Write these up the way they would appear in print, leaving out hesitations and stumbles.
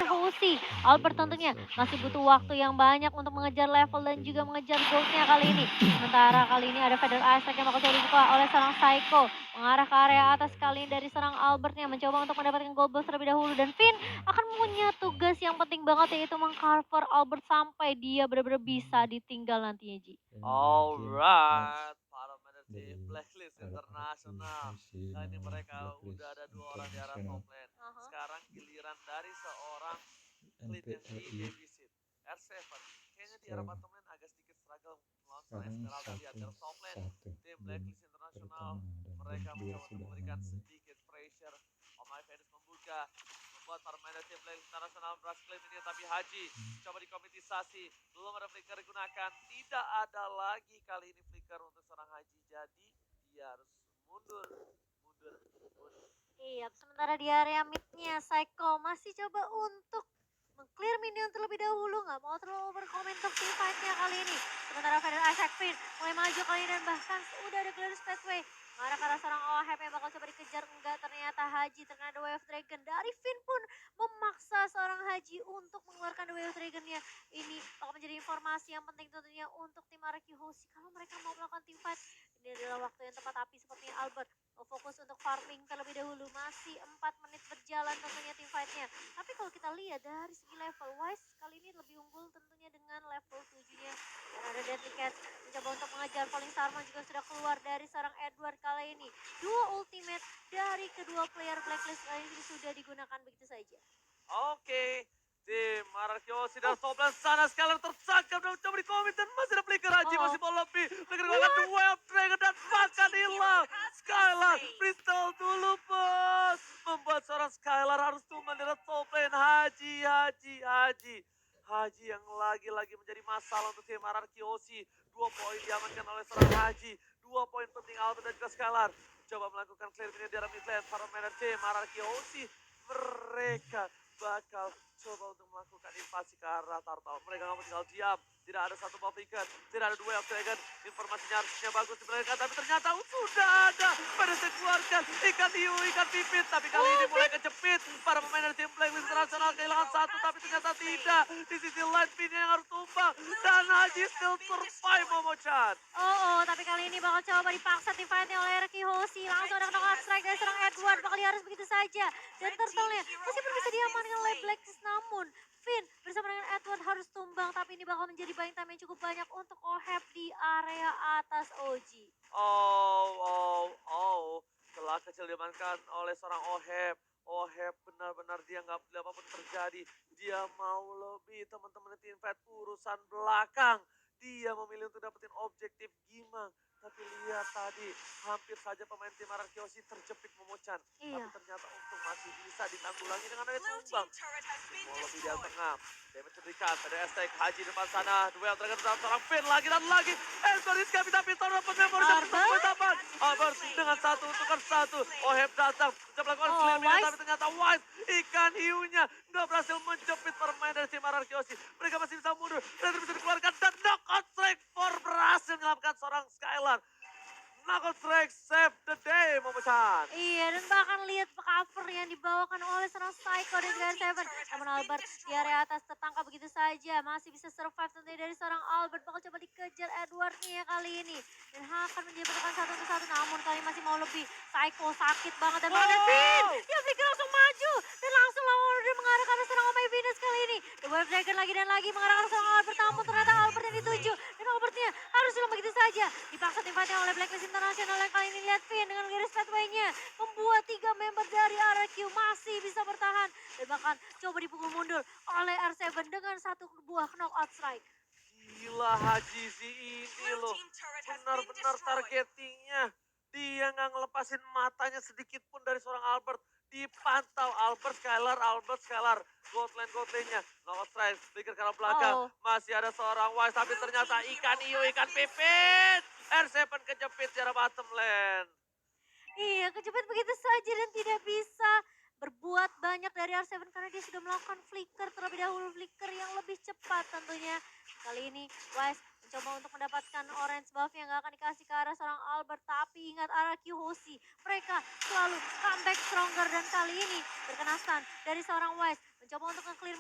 Hoshi. Iya Albert iya, tentunya siap masih Nadia, butuh siap. waktu yang banyak untuk mengejar level dan juga mengejar goldnya kali ini. Sementara kali ini ada Feather Isaac yang bakal coba dibuka oleh seorang Psycho. Mengarah ke area Iya atas iya, kali ini siap dari seorang Nadia. Albert yang mencoba untuk mendapatkan gold boss terlebih dahulu. Dan Finn akan punya tugas yang penting banget yaitu mengcover Albert sampai dia benar-benar bisa ditinggal nantinya Ji. Ini dia game match Alright, para manajer dari Blacklist Araki Internasional. Hoshi Kali ini melawan mereka udah Blacklist ada dua orang di arah Internasional top lane. Aha. Sekarang giliran dari seorang Clint yang di NPLI. defisit. R7, kayaknya di arah So, bottom lane agak sedikit struggle melawan seorang sekarang Esmeralda. Lihat satu dari top lane, satu tim game Blacklist Internasional. pertama dan game Mereka kedua mencoba untuk sudah memberikan dimulai. sedikit pressure. Oh my Venus membuka, membuat para manajer tim Blacklist Internasional berhasil claim ini. Tapi Haji coba dikomitisasi, belum ada flicker digunakan, tidak ada lagi kali ini flicker untuk seorang Haji, jadi dia harus mundur, mundur, mundur. Iya, sementara di area mid-nya Psycho masih coba untuk meng-clear minion terlebih dahulu, nggak mau terlalu berkomentar team fight-nya kali ini. Sementara Feather Isaac Finn mulai maju kali ini dan bahkan udah ada Glorious Pathway. Mengarah ke arah seorang Oheb yang bakal coba dikejar, enggak ternyata Haji terkena The Way of Dragon. Dari Finn pun memaksa seorang Haji untuk mengeluarkan The Way of Dragon-nya. Ini bakal menjadi informasi yang penting tentunya untuk tim Araki Hoshi. Kalau mereka mau melakukan team fight, ini adalah waktu yang tepat, tapi sepertinya Albert mau fokus untuk farming terlebih dahulu. Masih 4 menit berjalan tentunya tim fight-nya. Tapi kalau kita lihat dari segi level wise, kali ini lebih unggul tentunya dengan level 7-nya. Dan ada Deadly Cat mencoba untuk mengejar. Falling Starman juga sudah keluar dari seorang Edward kali ini. Dua ultimate dari kedua player Blacklist kali ini sudah digunakan begitu saja. Oke, tim Arakiosi dan Soblan sana sekalian tersangkap dan coba dikomit dan masih ada flicker Haji, masih mau lebih. Flicker gunakan The Way of Dragon dan bahkan hilang. Skylar, Crystal dulu bos. Membuat seorang Skylar harus tumbang dari top lane. Haji. Haji yang lagi-lagi menjadi masalah untuk tim Arakiosi. 2 poin diamankan oleh seorang Haji. 2 poin penting Albert dan juga Skylar. Coba melakukan clear minion di arah mid lane. Para manajer tim Arakiosi mereka bakal coba untuk melakukan invasi ke arah Turtle. Mereka nggak mau tinggal diam. Tidak ada satu buff ikan, tidak ada dua dragon. Informasinya harusnya bagus di mereka, tapi ternyata sudah ada. Pada saya keluarkan ikan hiu, ikan pipit, tapi kali ini mulai kejepit. Para pemain dari tim Blacklist Internasional kehilangan satu, tapi ternyata tidak. Di sisi lain Pinnya yang harus tumbang dan Haji still survive, Momo-chan. Tapi kali ini bakal coba dipaksa tim fight-nya oleh Araki Hoshi. Langsung ada knockout strike dari seorang Edward, bakal harus begitu saja. Dan turtle-nya meskipun bisa diamankan oleh Blacklist, namun Finn bersama dengan Edward harus tumbang, tapi ini bakal menjadi buying time yang cukup banyak untuk Oheb di area atas OG. Celah kecil diamankan oleh seorang Oheb. Oheb benar-benar dia nggak peduli apapun terjadi. Dia mau lebih, teman-teman tim fight urusan belakang. Dia memilih untuk dapetin objektif Gimang. Tapi lihat tadi, hampir saja pemain tim Arakiosi terjepit Momochan. Iya. Tapi ternyata untung masih bisa ditanggulangi dengan ada tumbang. Mau lebih di tengah. Damage diberikan pada Aztec, Haji depan sana. Duel Dragon dalam seorang Finn lagi dan lagi. Enzoris Kapita Piston dapat memori dapat Albert? poin tambahan. Albert dengan satu untukkan satu. Oheb datang, mencoba melakukan Oh, clear minion, Wise. tapi ternyata Wise ikan hiunya nggak berhasil menjepit permain dari tim Arakiosi. Mereka masih bisa mundur, dan bisa dikeluarkan dan knockout strike for berhasil menyelamatkan seorang Skylar. Knockout strike save the day, Momo-chan. Iya, dan bahkan lihat cover yang dibawakan oleh seorang Psycho dan juga Seven. Namun Albert di area atas tertangkap begitu saja. Masih bisa survive tentunya dari seorang Albert. Bakal coba dikejar Edward-nya kali ini. Dan akan menjadi pertemuan satu untuk satu. Namun kali ini masih mau lebih. Psycho sakit banget dan bahkan Finn. Dia flicker langsung maju. Dan langsung lawan order mengarah ke arah seorang Oh My Venus kali ini. The Wolf Dragon lagi dan lagi mengarah ke arah seorang Albert. Namun ternyata Albert yang dituju. Dan Albertnya harus hilang begitu saja. Dipaksa tim fight oleh Blacklist International yang kali ini lihat Finn dengan garis pathway-nya. Membuat 3 member dari RQ masih bisa bertahan. Dan bahkan coba dipukul mundur oleh R7 dengan satu buah knockout strike. Gila Haji si ini loh, benar-benar targetingnya. Dia nggak ngelepasin matanya sedikit pun dari seorang Albert. Dipantau Albert Skylar. Goldline-nya. Knockout strike, speaker ke arah belakang. Masih ada seorang Wise, tapi ternyata ikan hiu, ikan pipit. R7 kejepit di arah bottom lane. Iya, kejepit begitu saja dan tidak bisa berbuat banyak dari R7 karena dia sudah melakukan flicker terlebih dahulu, flicker yang lebih cepat tentunya. Kali ini Wise mencoba untuk mendapatkan orange buff yang gak akan dikasih ke arah seorang Albert, tapi ingat Araki Hoshi, mereka selalu comeback stronger dan kali ini terkena stun dari seorang Wise mencoba untuk nge-clear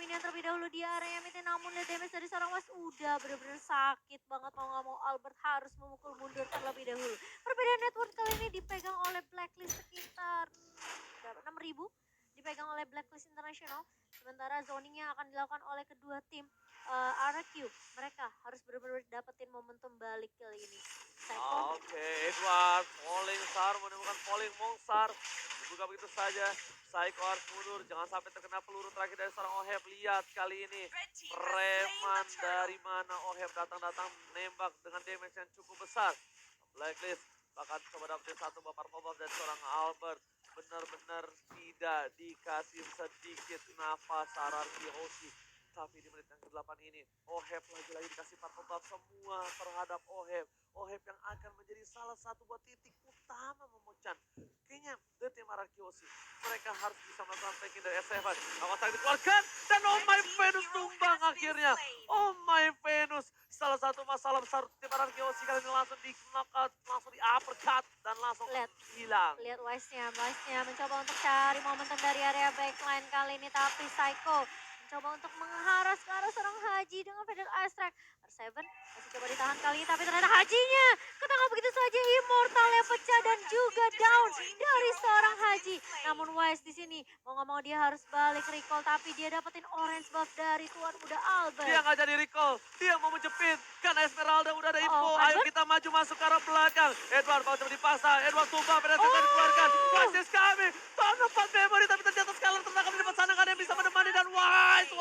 namun lihat damage dari seorang West udah bener-bener sakit banget, mau nggak mau Albert harus memukul mundur terlebih dahulu. Perbedaan network kali ini dipegang oleh Blacklist sekitar berapa? 6.000 dipegang oleh Blacklist International. Sementara zoningnya akan dilakukan oleh kedua tim RQ. Mereka harus benar-benar dapetin momentum balik kali ini. Psycho. Oke, Edward, Falling Star menemukan Falling Mongsar. Dibuka begitu saja. Psycho harus mundur, jangan sampai terkena peluru terakhir dari seorang Oheb. Lihat kali ini, preman dari mana Oheb datang-datang menembak dengan damage yang cukup besar. Blacklist bahkan coba dapetin satu bapak pop dari seorang Albert. Benar-benar tidak dikasih sedikit nafas Ararki Hoshi. Tapi di menit yang ke-8 ini, Oheb lagi-lagi dikasih part semua terhadap Oheb. Oheb yang akan menjadi salah satu buat titik utama Momochan. Kayaknya The Team Ararki Hoshi, mereka harus bisa melakukan tanking dari S7. Awas tak dikeluarkan, dan Oh My Venus tumbang akhirnya. Oh My Venus, salah satu masalah besar Tim Ararki Hoshi kali ini langsung di knockout, langsung di uppercut, dan langsung hilang. Lihat Wise-nya mencoba untuk cari momentum dari area backline kali ini, tapi Psycho mencoba untuk mengharas ke arah seorang Haji dengan Fatal Ice Strike. R7 masih coba ditahan kali ini, tapi ternyata Hajinya ketangkap begitu saja. Immortalnya pecah dan juga down dari seorang Haji. Namun Wise di sini mau nggak mau dia harus balik recall, tapi dia dapetin orange buff dari tuan muda Albert. Dia nggak jadi recall, dia mau menjepit. Karena Esmeralda udah ada info, ayo Albert? kita maju masuk ke arah belakang. Edward mau coba dipasang, Edward tumbang, penetrasi dikeluarkan. Wise kami, tahun 4 memory, tapi ternyata Skylar tertangkap di depan sana, nggak ada yang bisa menemani. Dan Wise.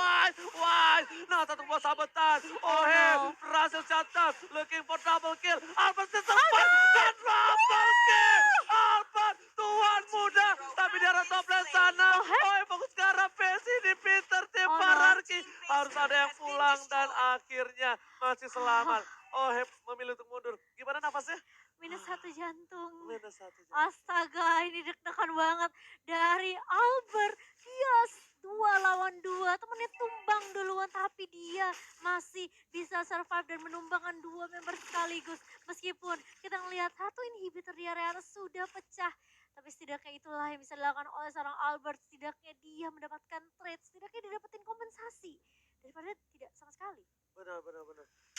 Nah, satu buah sabetan. Oheb berhasil catat, looking for double kill. Albert sempat dan double kill. Albert, tuan muda, tapi di arah top lane sana. Oheb fokus ke arah Messi di Peter tim Ararki. Harus ada yang pulang dan akhirnya masih selamat. Oheb memilih untuk mundur. Gimana nafasnya? Minus 1 jantung. Minus 1 jam. Astaga, ini deg-degan banget dari Albert. Yes, 2 lawan 2. Temennya tumbang duluan, tapi dia masih bisa survive dan menumbangkan 2 member sekaligus. Meskipun kita ngelihat satu inhibitor di area atas sudah pecah. Tapi setidaknya itulah yang bisa dilakukan oleh seorang Albert. Setidaknya dia mendapatkan trade, setidaknya dia dapetin kompensasi. Daripada tidak sama sekali. Benar.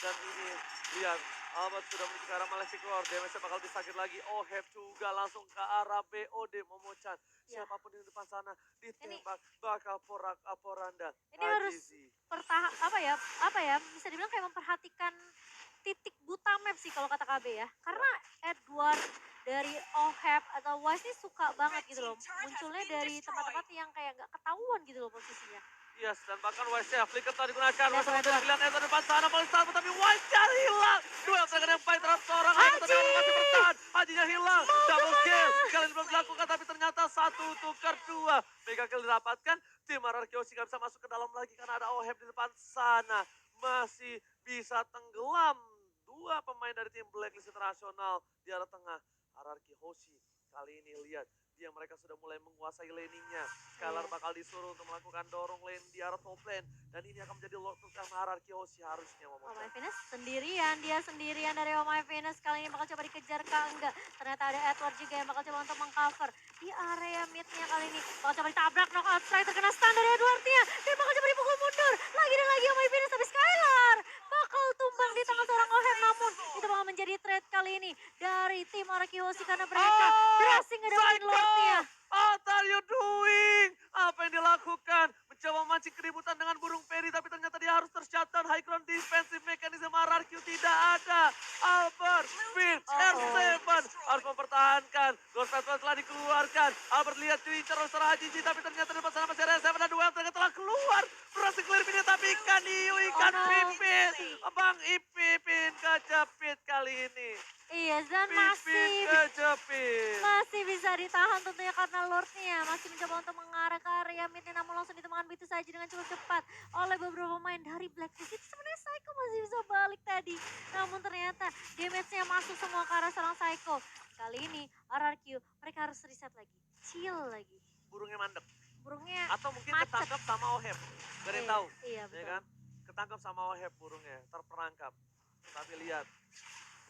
Dan ini, lihat, Albert sudah menuju ke arah Malefic Lord. Damage bakal disakit lagi. Oheb juga langsung ke arah BOD Momochan. Ya. Siapapun di depan sana ditembak bakal porak-poranda. Ini harus apa ya, bisa dibilang kayak memperhatikan titik buta map sih kalau kata KB ya. Karena Edward dari Oheb atau Wise ini suka banget gitu loh. Munculnya dari tempat-tempat yang kayak gak ketahuan gitu loh posisinya. Yes, dan bahkan Wise-nya flicker tadi digunakan. Lihat, Masuk lihat. pilihan Edward depan sana. Paling selamat, tapi Wise cari hilang. Duel terakhir yang baik terhadap seorang Haji. Tapi masih bertahan. Hajinya hilang. Double kill. Kali ini belum dilakukan, tapi ternyata 1 tukar 2. Mega kill didapatkan. Tim Ararki Hoshi gak bisa masuk ke dalam lagi karena ada Oheb di depan sana. Masih bisa tenggelam. 2 pemain dari tim Blacklist Internasional di arah tengah. Ararki Hoshi kali ini lihat. Mereka sudah mulai menguasai laning-nya. Skylar bakal disuruh untuk melakukan dorong lane di arah top lane. Dan ini akan menjadi Lord utama Ararki Hoshi harusnya. Oh My Venus dia sendirian dari Oh My Venus. Kali ini bakal coba dikejar kah? Enggak. Ternyata ada Edward juga yang bakal coba untuk mengcover di area mid-nya kali ini. Bakal coba ditabrak, knockout strike terkena stun dari Edward-nya. Dan bakal coba dipukul mundur. Lagi dan lagi Oh My Venus, tapi Skylar bakal tumbang di tangan seorang Oheb. Namun itu bakal menjadi trade kali ini dari tim Ararki Hoshi karena mereka berhasil ngedapetin Lord-nya. What are you doing? Apa yang dilakukan? Mencoba memancing keributan dengan burung peri, tapi ternyata dia harus tercatat. High ground defensive mechanism RRQ tidak ada. Albert, Finn, R7 harus mempertahankan. Ghost Patrol telah dikeluarkan. Albert lihat diincar oleh seorang Haji, tapi ternyata di depan sana masih ada R7 dan duel ternyata telah keluar. Berhasil clear mini, tapi ikan hiu, ikan pipit. Bang Ipipin kejepit kali ini. Iya, dan Pipin kejepit. masih bisa ditahan tentunya karena Lord-nya masih mencoba untuk mengarah ke area mid, namun langsung ditemukan begitu saja dengan cukup cepat oleh beberapa pemain dari Blacklist. Itu sebenarnya Psycho masih bisa balik tadi, namun ternyata damage-nya masuk semua ke arah seorang Psycho. Kali ini RRQ mereka harus reset lagi, chill lagi. Burungnya mandek. Burungnya Atau mungkin macet. ketangkap sama Oheb. Gak ada yang tahu. Iya, Ya betul. kan? Ketangkap sama Oheb burungnya, terperangkap. Tapi lihat,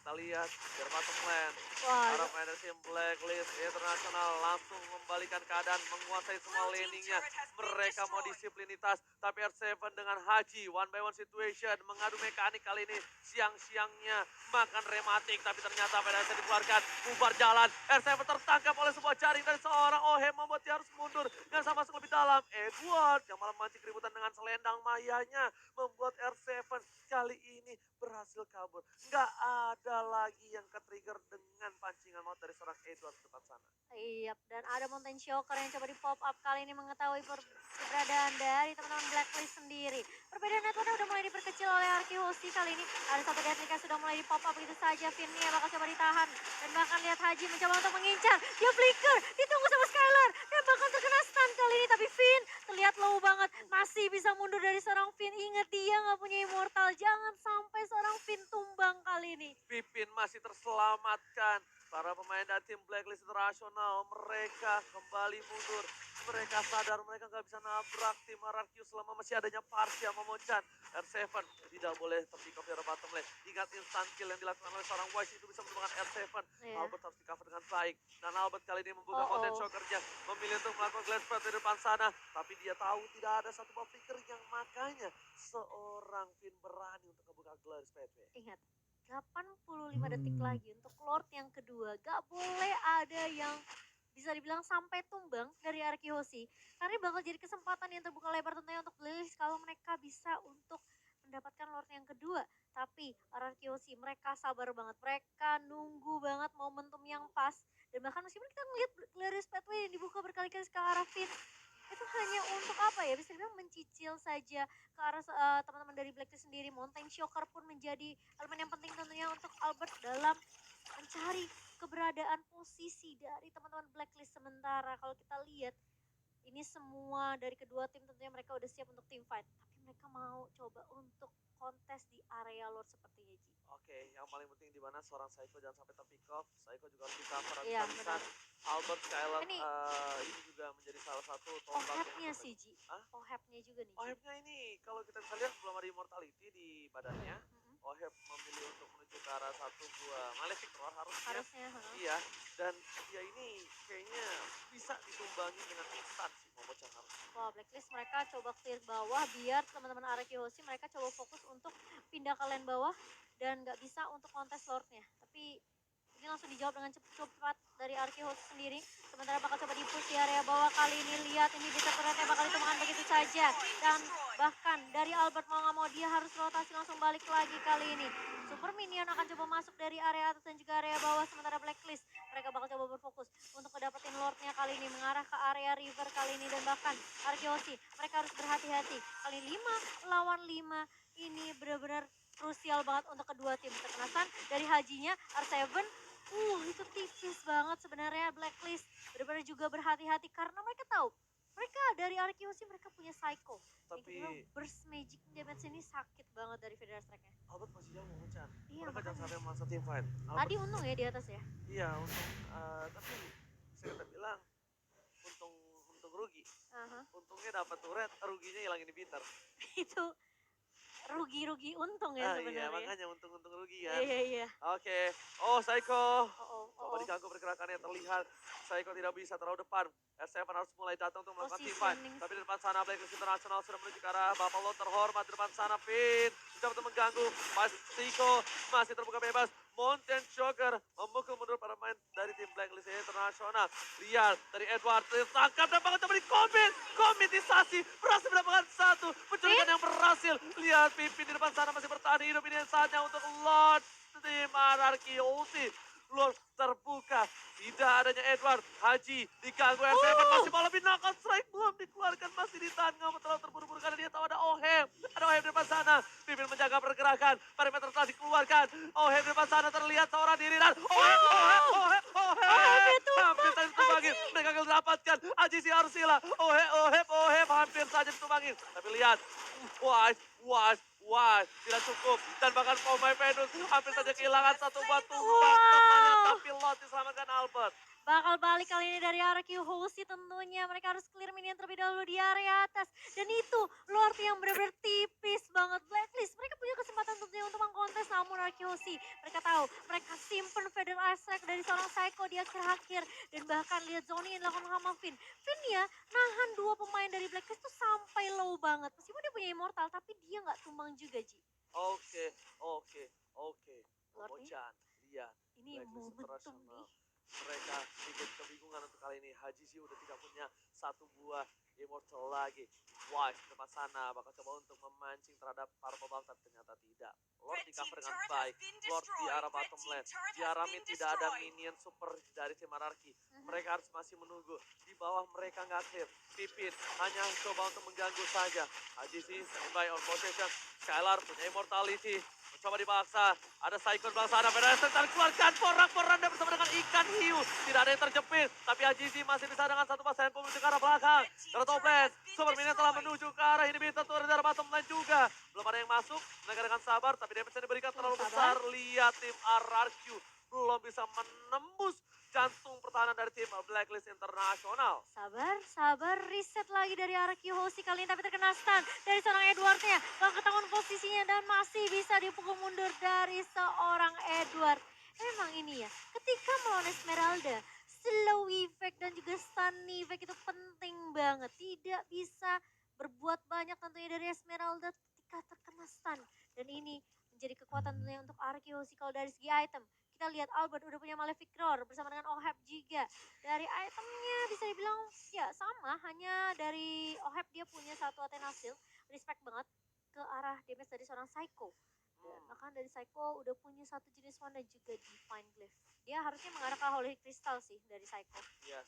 Kita lihat dari bottom lane. Wah, Para pemain tim Blacklist Internasional langsung membalikan keadaan, menguasai semua laningnya. Mereka mau disiplinitas, tapi R7 dengan Haji, one by one situation, mengadu mekanik kali ini. Siang-siangnya makan rematik, tapi ternyata PDS dikeluarkan, bubar jalan. R7 tertangkap oleh sebuah jaring dari seorang Ohem, membuat dia harus mundur. Dan sama masuk lebih dalam, Edward yang malah memancing keributan dengan selendang mayanya, membuat R7 kali ini berhasil kabur. Nggak ada lagi yang ke-trigger dengan pancingan maut dari seorang Edward depan sana. iya, dan ada Mountain Shocker yang coba di pop up kali ini mengetahui keberadaan dari teman-teman Blacklist sendiri. Perbedaan networknya udah mulai diperkecil oleh Arki Hoshi kali ini. Ada satu Deathlick sudah mulai di pop up begitu saja. Finnya bakal coba ditahan. Dan bahkan lihat Haji mencoba untuk mengincar. Dia flicker, ditunggu sama Skylar. Dan bahkan terkena stun kali ini. Tapi Finn terlihat low banget. Masih bisa mundur dari seorang Finn. Ingat dia nggak punya immortal. Jangan sampai seorang Finn tumbang kali ini. Pipin masih terselamatkan. Para pemain dari tim Blacklist Internasional, mereka kembali mundur. Mereka sadar mereka nggak bisa nabrak tim RRQ selama masih adanya Parsia Momochan. R7 tidak boleh terpick off dari bottom lane. Ingat instant kill yang dilakukan oleh seorang Wise itu bisa menemukan R7. Iya. Albert harus di cover dengan baik. Dan Albert kali ini membuka Oh, konten oh. shockernya. Memilih untuk melakukan glance spread di depan sana. Tapi dia tahu tidak ada satu buah flicker yang makanya seorang Finn berani untuk membuka glance spread. Ingat, 85 detik lagi untuk Lord yang kedua. Gak boleh ada yang bisa dibilang sampai tumbang dari Arki Hoshi. Karena bakal jadi kesempatan yang terbuka lebar tentunya untuk Blacklist kalau mereka bisa untuk mendapatkan Lord yang kedua. Tapi Arki Hoshi mereka sabar banget. Mereka nunggu banget momentum yang pas. Dan bahkan meskipun kita ngeliat Glorious Pathway yang dibuka berkali-kali ke arah Finn, itu hanya untuk apa ya, bisa dibilang mencicil saja ke arah teman-teman dari Blacklist sendiri. Mountain Shocker pun menjadi elemen yang penting tentunya untuk Albert dalam mencari keberadaan posisi dari teman-teman Blacklist. Sementara kalau kita lihat ini semua dari kedua tim tentunya mereka udah siap untuk team fight, tapi mereka mau coba untuk kontes di area Lord sepertinya, Ji. Oke, yang paling penting di mana seorang Psycho jangan sampai terpick off. Psycho juga harus di cover Iya, habis-habisan. benar. Albert Skylar Ini ini juga menjadi salah satu tombak yang Ohapnya terbaik. sih, Ji. Hah? Ohapnya juga nih, Ji. Ohebnya ini kalau kita bisa lihat belum ada immortality di badannya. Mm-mm. Oheb memilih untuk menuju ke arah satu buah Malefic Roar harusnya. Harusnya, Iya, dan dia ini kayaknya bisa ditumbangi dengan instan sih Momochan harusnya. wah, Blacklist mereka coba clear bawah biar teman-teman Araki Hoshi mereka coba fokus untuk pindah ke lane bawah dan nggak bisa untuk kontes Lordnya. Tapi ini langsung dijawab dengan cepat dari Arki Hoshi sendiri. Sementara bakal coba di-push di area bawah kali ini. Lihat ini bisa turretnya bakal ditemukan begitu saja. Dan bahkan dari Albert mau nggak mau dia harus rotasi langsung balik lagi kali ini. Super Minion akan coba masuk dari area atas dan juga area bawah. Sementara Blacklist mereka bakal coba berfokus untuk ngedapetin Lordnya kali ini. Mengarah ke area river kali ini. Dan bahkan Arki Hoshi mereka harus berhati-hati. Kali 5 lawan 5 ini benar-benar krusial banget untuk kedua tim. Terkena stun dari Hajinya R7. Itu tipis banget sebenarnya Blacklist. Benar-benar juga berhati-hati karena mereka tahu mereka dari Arki Hoshi mereka punya Psycho. Tapi Yang burst magic damage ini sakit banget dari Federal Strike-nya. Albert masih jauh Momochan. Iya, Mereka jangan makanya. sampai masuk team fight. Albert, Tadi untung ya di atas ya. iya untung, tapi saya kata bilang untung rugi. Aha. Untungnya dapat turret, ruginya hilang inhibitor. Itu rugi-rugi untung ya Iya, sebenarnya. makanya untung rugi ya. Iya. Oke. Oh, Psycho. Coba Oh. diganggu pergerakannya terlihat. Psycho tidak bisa terlalu depan. R7 harus mulai datang untuk melakukan team fight. Positioning. Tapi di depan sana Blacklist International sudah menuju ke arah Bapak Lo terhormat di depan sana. Finn mencoba untuk mengganggu. Psycho masih terbuka bebas. Mountain Shocker memukul mundur para pemain dari tim Blacklist International. Lihat dari Edward tertangkap dan bakal coba komitisasi berhasil mendapatkan satu penculikan yang berhasil. Lihat Pipin di depan sana masih bertahan hidup, ini yang saatnya untuk Lord tim Anarki Ulti. Lord terbuka, tidak adanya Edward. Haji diganggu R7 masih mau lebih knockout strike belum dikeluarkan, masih ditahan. Nggak mau terlalu terburu-buru karena dia tahu ada Ohem. Ada Ohem di depan sana. Pipin menjaga pergerakan, perimeter telah dikeluarkan. Ohem di depan sana terlihat seorang diri dan Ohem. Hampir saja ditumbangi. Mereka gagal dapatkan. Haji si Arsila. Ohem hampir saja ditumbangi. Tapi lihat, Wise tidak cukup, dan bahkan pemain Venus hampir saja kehilangan satu batu temannya, tapi Lot diselamatkan Albert. Bakal balik kali ini dari Arki Hoshi tentunya. Mereka harus clear minion terlebih dahulu di area atas. Dan itu Lord yang benar-benar tipis banget. Blacklist mereka punya kesempatan tentunya untuk mengkontes, namun Arki Hoshi mereka tahu Mereka simpen Feather Attack dari seorang Psycho di akhir-akhir. Dan bahkan lihat zoning yang dilakukan sama Finn. Finn ya nahan dua pemain dari Blacklist tuh sampai low banget. Meskipun dia punya immortal tapi dia nggak tumbang juga Ji. Oke. Lord nih, Momo-chan, lihat. ini Blacklist momentum International. nih. Mereka sedikit kebingungan untuk kali ini. Haji sih udah tidak punya satu buah immortal lagi. Wise di depan sana bakal coba untuk memancing terhadap para pebal, tapi ternyata tidak. Lord di cover dengan baik. Lord di arah bottom lane. Di arah mid tidak ada minion super dari tim Anarchy. Mereka harus masih menunggu. Di bawah mereka nggak clear. Pipin hanya coba untuk mengganggu saja. Haji sih standby on position. Skylar punya immortality. Mencoba dipaksa. Ada Psycho di belakang sana. Federasi keluarkan porak-poranda bersama dengan ikan hiu. Tidak ada yang terjepit. Tapi Ajizi masih bisa dengan satu pasangan menuju ke arah belakang. Karena top lane. Super Minion telah menuju ke arah ini. Tentu ada dari bottom lane juga. Belum ada yang masuk. Mereka dengan sabar. Tapi damage yang diberikan terlalu besar. Lihat tim RRQ. Belum bisa menembus jantung pertahanan dari tim Blacklist Internasional. Sabar, reset lagi dari arah Kiyoshi kali ini tapi terkena stun dari seorang Edwardnya. Gak ketahuan posisinya dan masih bisa dipukul mundur dari seorang Edward. Emang ini ya, ketika melawan Esmeralda, slow effect dan juga stun effect itu penting banget. Tidak bisa berbuat banyak tentunya dari Esmeralda ketika terkena stun. Dan ini menjadi kekuatan tentunya untuk arah Kiyoshi kalau dari segi item. Kita lihat Albert udah punya Malefic Roar bersama dengan Oheb juga. Dari itemnya bisa dibilang ya sama, hanya dari Oheb dia punya satu Athena Shield. Respect banget ke arah damage dari seorang Psycho. Dan bahkan dari Psycho udah punya satu jenis wand dan juga Divine Glyph. Dia harusnya mengarah ke Holy Crystal sih dari Psycho. Yes,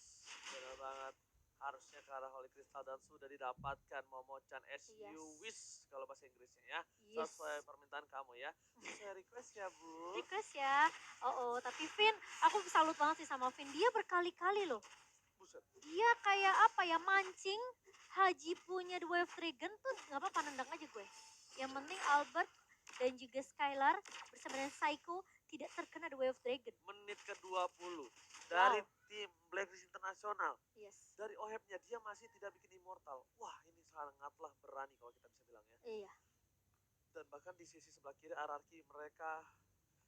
benar banget. Harusnya ke arah Holy Crystal dan sudah didapatkan Momo-chan as you wish kalau bahasa Inggrisnya ya. Yes. Sesuai permintaan kamu ya. Saya request ya Bu. Request ya. Tapi Finn, aku salut banget sih sama Finn. Dia berkali-kali loh. Buset. Dia kayak apa ya, mancing Haji punya The Wave Dragon tuh gak apa-apa, nendang aja gue. Yang penting Albert dan juga Skylar bersama dengan Psycho tidak terkena The Wave Dragon. Menit ke-20 dari Wow. tim Blacklist Internasional. Yes. Dari Ohebnya dia masih tidak bikin immortal. Wah, ini sangatlah berani kalau kita bisa bilang ya. Iya. Dan bahkan di sisi sebelah kiri RRQ mereka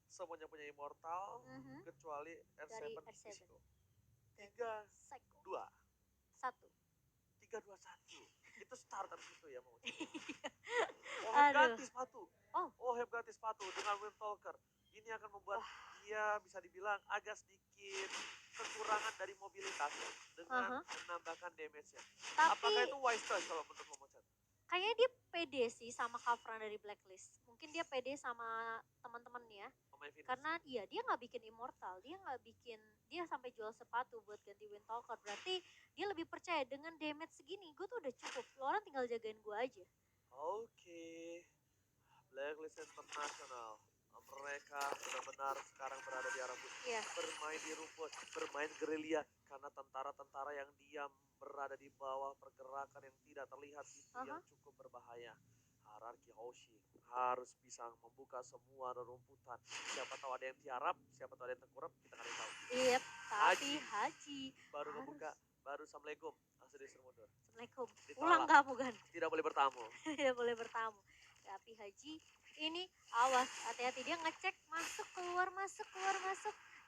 semuanya punya immortal kecuali R7 Dari R7. Disco. 3 Psycho. 2 1. 3 2 1. Itu starter itu ya mau. Oheb Aduh. ganti sepatu. Oh. Oheb ganti sepatu dengan Windtalker. Ini akan membuat dia bisa dibilang agak sedikit kekurangan dari mobilitas dengan menambahkan damage-nya. Tapi Apakah itu wise choice kalau menurut Momo-chan? kayaknya dia pede sih sama coveran dari Blacklist. Mungkin dia pede sama teman-temannya. Pemain Venus. Karena dia nggak bikin immortal, dia sampai jual sepatu buat ganti Windtalker. Berarti dia lebih percaya dengan damage segini, gue tuh udah cukup. Lo orang tinggal jagain gue aja. Oke. Blacklist International. Mereka benar-benar sekarang berada di arah musuh. Iya. Bermain di rumput, bermain gerilya. Karena tentara-tentara yang diam berada di bawah pergerakan yang tidak terlihat itu yang cukup berbahaya. Hierarki Hoshi harus bisa membuka semua rerumputan. Siapa tahu ada yang tiarap, siapa tahu ada yang tengkurap, kita nggak ada yang tahu. Iya, tapi Haji Baru harus. ngebuka, baru Assalamualaikum, langsung disuruh mundur. Assalamualaikum. Ditolak. Pulang kamu kan? Tidak boleh bertamu. Tidak boleh bertamu. Tapi Haji ini awas, hati-hati dia ngecek masuk keluar masuk.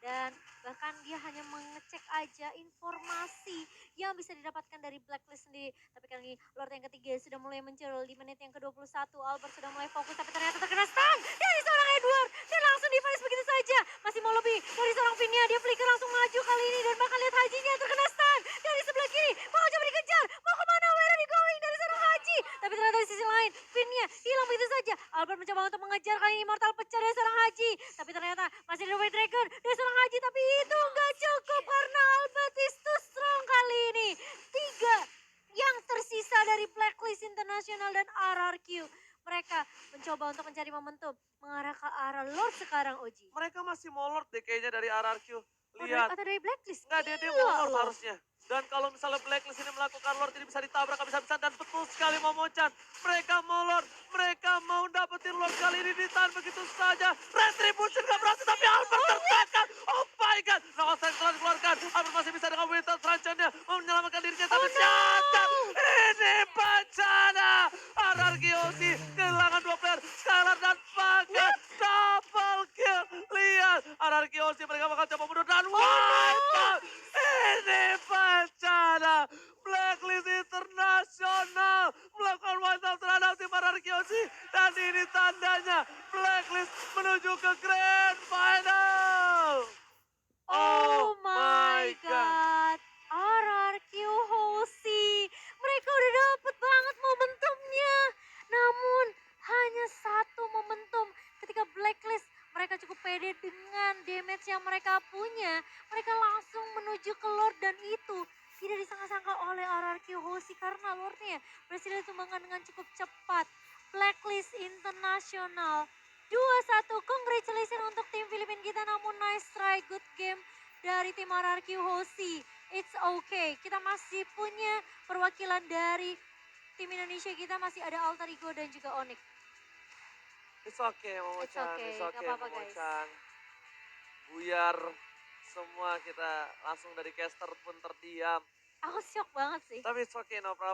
Dan bahkan dia hanya mengecek aja informasi yang bisa didapatkan dari Blacklist sendiri. Tapi kali ini Lord yang ketiga sudah mulai muncul di menit yang ke-21. Albert sudah mulai fokus tapi ternyata terkena stun dari seorang Edward. Dan langsung divanis begitu saja. Masih mau lebih dari seorang Vinia. Dia flicker langsung maju kali ini. Dan bahkan lihat Hajinya terkena stun dari sebelah kiri. Mau coba dikejar. Mau kemana? Where are you going? Dari seorang Haji. Tapi ternyata di sisi lain Vinia hilang begitu saja. Albert mencoba untuk mengejar kali ini Immortal pecah dari seorang Haji. Tapi ternyata masih ada White Dragon dari seorang Haji. Tapi itu nggak cukup karena Albert is too strong kali ini. 3 yang tersisa dari Blacklist International dan RRQ. Mereka mencoba untuk mencari momentum mengarah ke arah Lord sekarang, Oji. Mereka masih molor deh kayaknya dari RRQ. Oh, Lihat. atau dari Blacklist? Enggak, dia Gila molor loh. harusnya. Dan kalau misalnya Blacklist ini melakukan Lord ini bisa ditabrak habis-habisan dan betul sekali Momo-chan. Mereka molor, mereka mau dapetin Lord kali ini ditahan begitu saja. Retribution gak berhasil tapi Albert tertangkap. Oh my god. Nah, Osen telah dikeluarkan. Albert masih bisa dengan Winter Truncheon-nya menyelamatkan dirinya tapi ternyata ini bencana. RRQ Hoshi kehilangan 2 player. Skylar dan Fagan double kill. Lihat Dan ini tandanya Blacklist menuju ke Grand Final. Oh my god. RRQ Hoshi. Mereka udah dapet banget momentumnya. Namun hanya satu momentum ketika Blacklist mereka cukup pede dengan damage yang mereka punya. Mereka langsung menuju ke Lord dan itu tidak disangka-sangka oleh RRQ Hoshi karena Lordnya berhasil ditumbangkan dengan cukup cepat. Blacklist International 2-1, congratulations untuk tim Filipina kita, namun nice try, good game dari tim RRQ Hoshi. It's okay, kita masih punya perwakilan dari tim Indonesia kita, masih ada Alter Ego dan juga Onyx. It's okay, It's Momo-chan. okay, It's nggak okay, apa-apa, guys. Momo-chan. Buyar semua kita langsung dari caster pun terdiam. Aku shock banget sih. Tapi it's okay, no problem.